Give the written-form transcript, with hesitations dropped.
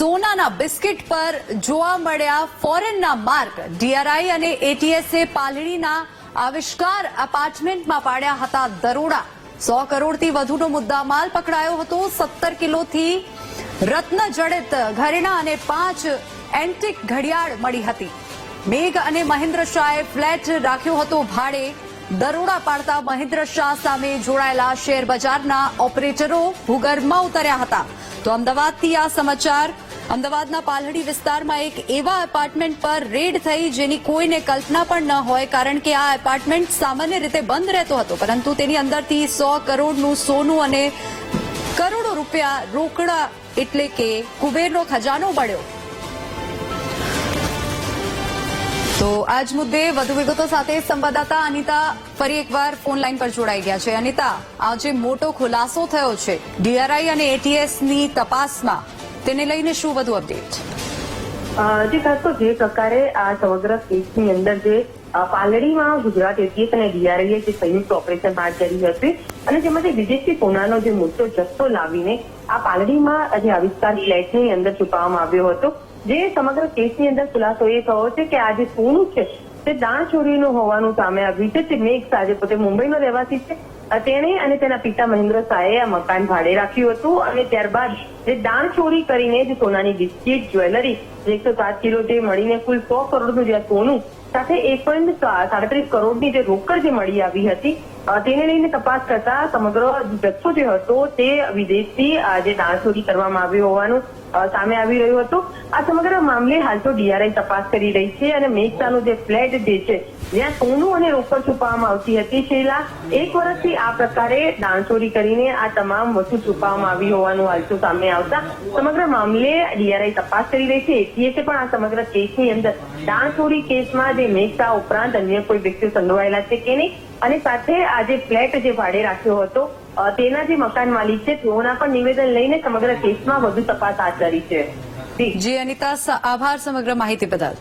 સોનાના બિસ્કિટ પર જોવા મળ્યા ફોરેનના માર્ક। ડીઆરઆઈ અને એટીએસે પાલડીના આવિષ્કાર એપાર્ટમેન્ટમાં પાડ્યા હતા દરોડા। 100 કરોડથી વધુનો મુદ્દામાલ પકડાયો હતો। 17 કિલોથી રત્નજડિત ઘરેણાં અને 5 એન્ટિક ઘડિયાળ મળી હતી। મેઘ અને મહેન્દ્ર શાહે ફ્લેટ રાખ્યો હતો ભાડે। દરોડા પાડતા મહેન્દ્ર શાહ સામે જોડાયેલા શેર બજારના ઓપરેટરો ભૂગર્ભમાં ઉતર્યા હતા। તો અમદાવાદથી આ સમાચાર। અમદાવાદના પાલડી વિસ્તારમાં એક એવા એપાર્ટમેન્ટ પર રેડ થઈ જેની કોઈને કલ્પના પણ ન હોય, કારણ કે આ એપાર્ટમેન્ટ સામાન્ય રીતે બંધ રહેતો હતો, પરંતુ તેની અંદરથી 100 કરોડનું સોનું અને કરોડો રૂપિયા રોકડા એટલે કે કુબેરનો ખજાનો મળ્યો। તો આજ મુદ્દે વધુ વિગતો સાથે સંવાદદાતા અનિતા ફરી એકવાર ફોન લાઈન પર જોડાઈ ગયા છે। અનિતા, આજે મોટો ખુલાસો થયો છે ડીઆરઆઈ અને એટીએસની તપાસમાં, તેને લઈને શું વધુ અપડેટ? જે ખાસ તો જે પ્રકારે આ સમગ્ર કેસની અંદર જે પાલડીમાં ગુજરાત એટીએસ અને ડીઆરઆઈએ જે સંયુક્ત ઓપરેશન હાથ ધરી હતી અને જેમાંથી વિદેશી સોનાનો જે મોટો જથ્થો લાવીને આ પાલડીમાં જે આવિષ્કાર ફ્લેટની અંદર છુપાવવામાં આવ્યો હતો। જે સમગ્ર કેસની અંદર ખુલાસો એ થયો છે કે આ જે સોનું છે તે દાણચોરીનું હોવાનું સામે આવ્યું છે। તે મેઘ શાહ જે પોતે મુંબઈનો રહેવાસી છે, તેણે અને તેના પિતા મહેન્દ્ર શાહે આ મકાન ભાડે રાખ્યું હતું અને ત્યારબાદ જે દાણચોરી કરીને જે સોનાની બિસ્કીટ, જ્વેલરી 107 કિલો જે મળીને કુલ 100 કરોડનું જે સોનું સાથે 1.37 કરોડની જે રોકડ જે મળી આવી હતી, તેને લઈને તપાસ કરતા સમગ્ર જથ્થો જે હતો તે વિદેશથી જે દાણચોરી કરવામાં આવ્યો હોવાનું સામે આવી રહ્યું હતું। આ સમગ્ર મામલે હાલ તો ડીઆરઆઈ તપાસ કરી રહી છે અને મેઘ શાહનો જે ફ્લેટ જે છે જ્યાં સોનું અને રોકડ છુપાવવામાં આવતી હતી, છેલ્લા 1 વર્ષથી આ પ્રકારે દાણચોરી કરીને આ તમામ વસ્તુ છુપાવવામાં આવી હોવાનું હાલ તો સામે આવતા સમગ્ર મામલે ડીઆરઆઈ તપાસ કરી રહી છે। એટીએસે પણ આ સમગ્ર કેસની અંદર દાણચોરી કેસમાં જે મેઘ શાહ ઉપરાંત અન્ય કોઈ વ્યક્તિઓ સંડોવાયેલા છે કે નહીં અને સાથે આ જે ફ્લેટ જે ભાડે રાખ્યો હતો તેના જે મકાન માલિક છે તેઓના પણ નિવેદન લઈને સમગ્ર કેસમાં વધુ તપાસ હાથ ધરી છે। જી અનિતા, આભાર સમગ્ર માહિતી બદલ।